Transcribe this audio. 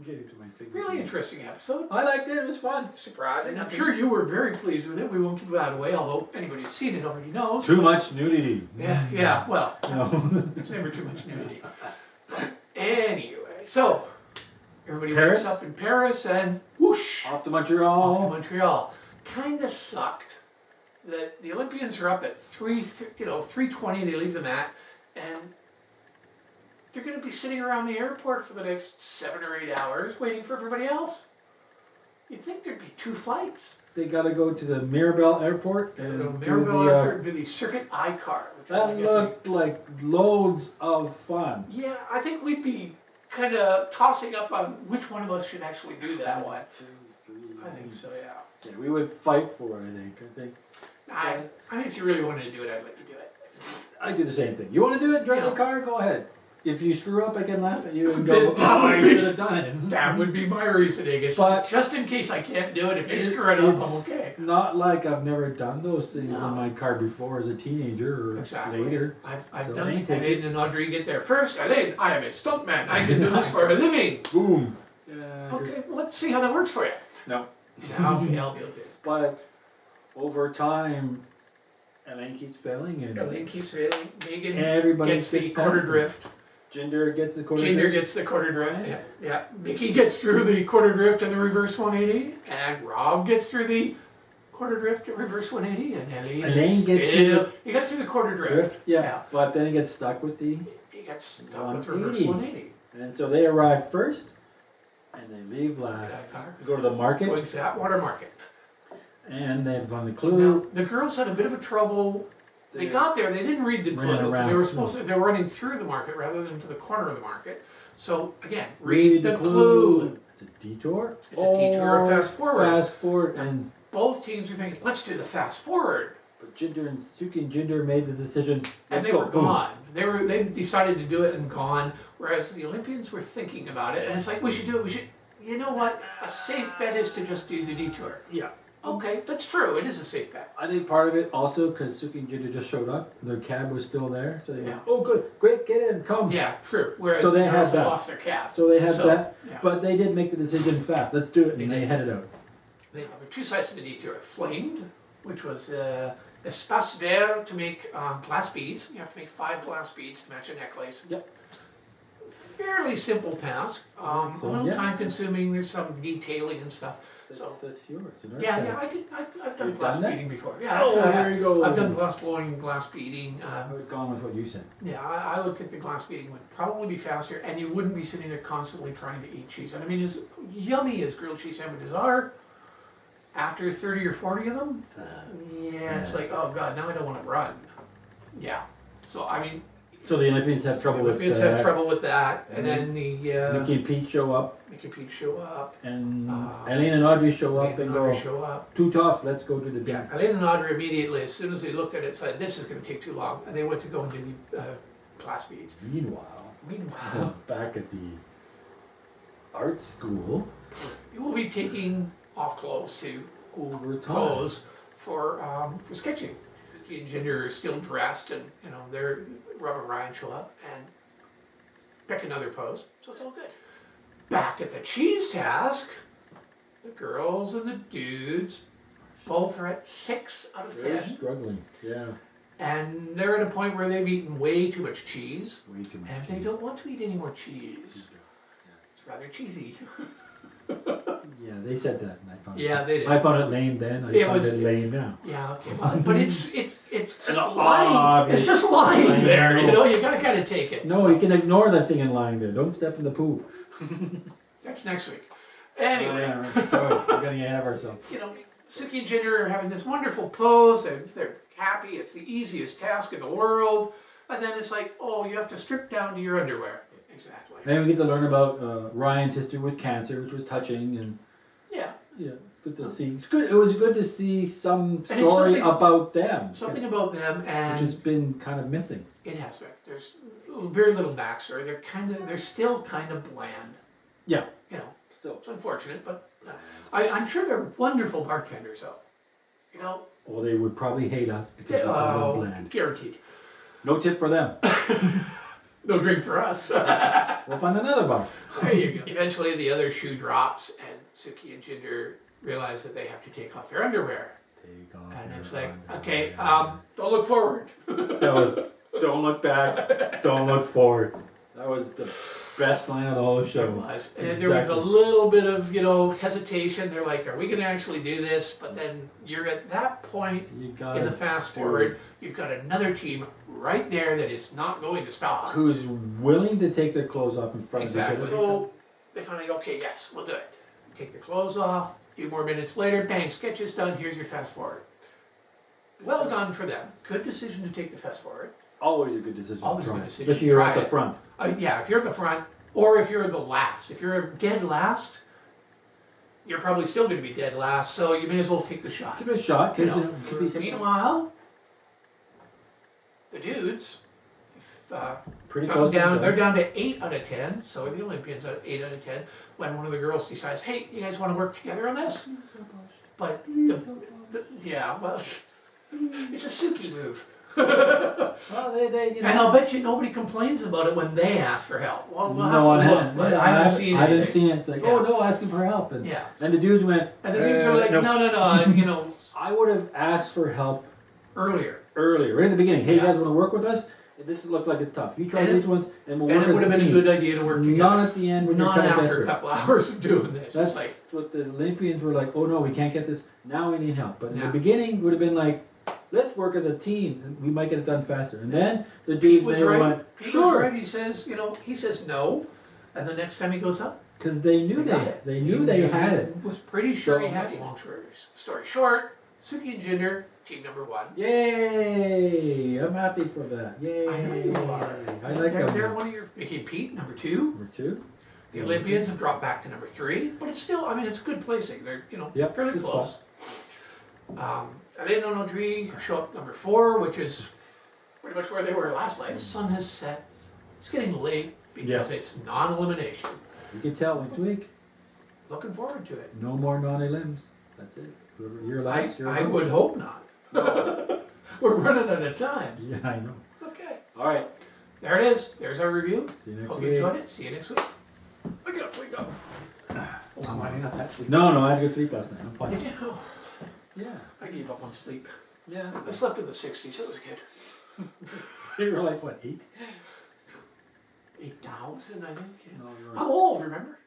Getting to my fingers. Really interesting episode. I liked it. It was fun. Surprising. I'm sure you were very pleased with it. We won't give that away, although anybody who's seen it already knows. Too much nudity. Yeah. Well, No. it's never too much nudity. But anyway, so everybody Paris? wakes up in Paris and whoosh, Off to Montreal. off to Montreal. Kind of sucked that the Olympians are up at 3:20. They leave the mat, and they're going to be sitting around the airport for the next 7 or 8 hours waiting for everybody else. You'd think there'd be 2 flights. They got to go to the Mirabel Airport and Mirabel Airport do the Circuit I-Car. That looked like loads of fun. Yeah, I think we'd be kind of tossing up on which one of us should actually do that one. 2, 3. I think so, yeah. Yeah, we would fight for it. I think. I mean, if you really wanted to do it, I'd let you do it. I do the same thing. You want to do it? Drive the car. Go ahead. If you screw up, I can laugh at you and go, That you should have done it. That would be my reasoning. It's But just in case I can't do it, if you screw it up, I'm okay. Not like I've never done those things in my car before as a teenager or later. I've done it. Elaine and Audrey get there first. Elaine, I am a stuntman. I can do this for a living. Boom. Okay, well, let's see how that works for you. No. Now I'll be able to. But over time, Elaine keeps failing and Elaine keeps failing. Megan everybody gets the quarter drift. Ginger gets the quarter Ginger drift. gets the quarter drift. Yeah. Mickey gets through the quarter drift and the reverse 180. And Rob gets through the quarter drift and reverse 180. And Elaine gets through he got through the quarter drift. Yeah. But then he gets stuck with the He gets stuck with reverse 180. And so they arrive first and they leave last. Go to the market. Going to that water market. And they've on the clue. Now, the girls had a bit of a trouble. They got there. They didn't read the clue. They were supposed to. They were running through the market rather than to the corner of the market. So again, read the clue. It's a detour. It's a detour. Fast forward. Fast forward, and both teams are thinking, "Let's do the fast forward." But Ginger and Suki and Ginger made the decision. And they were gone. They decided to do it and gone. Whereas the Olympians were thinking about it, and it's like, we should do it. We should. You know what? A safe bet is to just do the detour. Yeah. Okay, that's true. It is a safe bet. I think part of it also because Suki and Ginger just showed up. Their cab was still there, so they went, "Oh, good, great, get in, come." Yeah, true. Whereas so they had that. Lost their cab. So they had that, yeah. but they did make the decision fast. Let's do it, and they headed out. There were 2 sides to the detour. Flamed, which was espace vert to make glass beads. You have to make 5 glass beads to match a necklace. Yep. Fairly simple task. A little time consuming. There's some detailing and stuff. That's yours. Yeah. I've done glass beading before. Yeah. There you go. I've done glass blowing, glass beading. I would have gone with what you said. Yeah, I would think the glass beading would probably be faster, and you wouldn't be sitting there constantly trying to eat cheese. And I mean, as yummy as grilled cheese sandwiches are, after 30 or 40 of them, it's like, oh god, now I don't want to run. Yeah. So I mean. So the Olympians have trouble with that. The Olympians have trouble with that, and then the Mickey and Pete show up. And Elaine and Audrey show up and go, "Too tough, let's go to the beach." Yeah, Elaine and Audrey immediately, as soon as they looked at it, said, "This is going to take too long," and they went to go and do the glass beads. Meanwhile, back at the art school, you will be taking off clothes to clothes for sketching. Suki and Ginger are still dressed, and Rob and Ryan show up and pick another pose, so it's all good. Back at the cheese task, the girls and the dudes both are at 6 out of 10. They're struggling, yeah. And they're at a point where they've eaten way too much cheese. And they don't want to eat any more cheese. It's rather cheesy. Yeah, they said that, and I found they did. I found it lame then. I found it lame now. Yeah, okay, but it's just lying. It's just lying there. You gotta kind of take it. No, you can ignore that thing in lying there. Don't step in the poop. That's next week. Anyway. Right. Sorry, we're getting ahead of ourselves. Suki and Ginger are having this wonderful pose. They're happy. It's the easiest task in the world. And then it's like, oh, you have to strip down to your underwear. Exactly. Then we get to learn about Ryan's history with cancer, which was touching, and yeah, it's good to see. It's good. It was good to see some story about them. Something about them, and which has been kind of missing. It has been. There's very little backstory. They're still kind of bland. Yeah. Still, it's unfortunate, but I'm sure they're wonderful bartenders, though. Well, they would probably hate us because we call them bland. Guaranteed. No tip for them. No drink for us. We'll find another bunch. There you go. Eventually, the other shoe drops, and Suki and Jinder realize that they have to take off their underwear. And it's like, okay, don't look forward. That was, don't look back, don't look forward. That was the best line of the whole show. It was. And there was a little bit of, hesitation. They're like, are we going to actually do this? But then you're at that point in the fast forward, you've got another team right there that is not going to stop. Who's willing to take their clothes off in front of each other. So they finally go, okay, yes, we'll do it. Take their clothes off. A few more minutes later, bang, sketch is done. Here's your fast forward. Well done for them. Good decision to take the fast forward. Always a good decision. Always a good decision. If you're at the front. Yeah, if you're at the front, or if you're the last. If you're dead last, you're probably still going to be dead last, so you may as well take the shot. Give it a shot, because it could be something. Meanwhile, the dudes, pretty close down, they're down to 8 out of 10, so the Olympians are 8 out of 10, when one of the girls decides, hey, you guys want to work together on this? But, yeah, well, it's a Suki move. Well, and I'll bet you nobody complains about it when they ask for help. Well, we'll have to look, but I haven't seen it. I haven't seen it. It's like, oh no, asking for help. And, and the dudes went. And the dudes are like, no. I would have asked for help earlier, right at the beginning. Hey, you guys want to work with us? This looked like it's tough. You try these ones, and we'll work as a team. And it would have been a good idea to work together. Not at the end when you're kind of after a couple hours of doing this. That's what the Olympians were like. Oh no, we can't get this. Now we need help. But in the beginning, would have been like, let's work as a team, and we might get it done faster. And then the dude went, sure. Right. He says, he says no, and the next time he goes up, because they knew they knew they had it. Was pretty sure he had it. Long story short, Suki and Jinder, team number 1. Yay! I'm happy for that. Yay! I know you are. I like them. They're one of your. Mickey and Pete, number 2. Number 2. The Olympians have dropped back to number 3, but it's still. It's good placing. They're fairly close. Alain and Audrey show up number 4, which is pretty much where they were last night. The sun has set. It's getting late because it's non-elimination. You can tell next week. Looking forward to it. No more non-elims. That's it. You're last. I would hope not. No. We're running out of time. Yeah, I know. Okay. All right. There it is. There's our review. See you next Hope week. you enjoyed it. See you next week. Wake up. Oh, I got that sleep. No, I had good sleep last night. I'm fine. Did you? Oh. Yeah. I gave up on sleep. Yeah. I slept in the 60s. It was good. You were like, what, 8? 8,000, I think. Yeah. No, I'm old, remember?